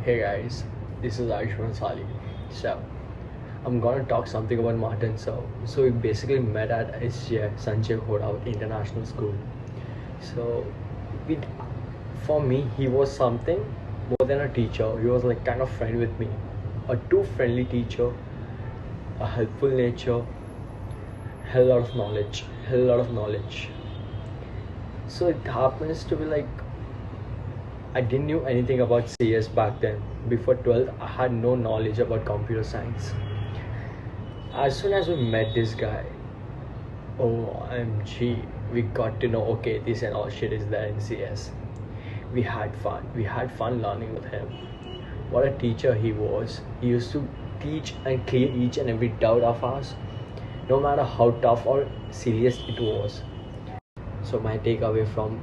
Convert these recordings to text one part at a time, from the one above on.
Hey guys, this is Ayush Bhansali. So, I'm gonna talk something about Martin. So we basically met at SGI Sanjay Khoda International School. So, we, for me, he was something more than a teacher. He was like kind of friend with me, a too friendly teacher, a helpful nature, hell lot of knowledge. So it happens to be like I didn't know anything about CS back then. Before 12th, I had no knowledge about computer science. As soon as we met this guy, OMG, we got to know okay, this and all shit is there in CS. We had fun. We had fun learning with him. What a teacher he was. He used to teach and clear each and every doubt of ours, no matter how tough or serious it was. So my takeaway from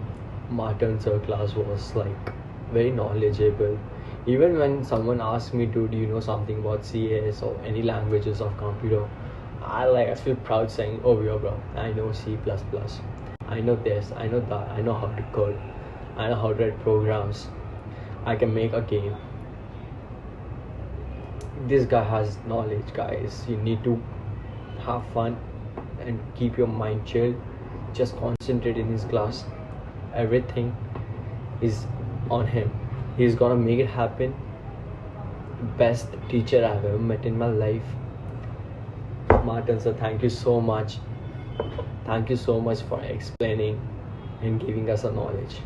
Martin's class was like very knowledgeable. Even when someone asks me to, do you know something about CS or any languages of computer, I feel proud saying, oh yeah bro, I know C++, I know this, I know that, I know how to code, I know how to write programs, I can make a game. This guy has knowledge, guys. You need to have fun and keep your mind chill. Just concentrate in his class. Everything is on him. He's gonna make it happen. Best teacher I've ever met in my life. Martin sir, thank you so much. Thank you so much for explaining and giving us a knowledge.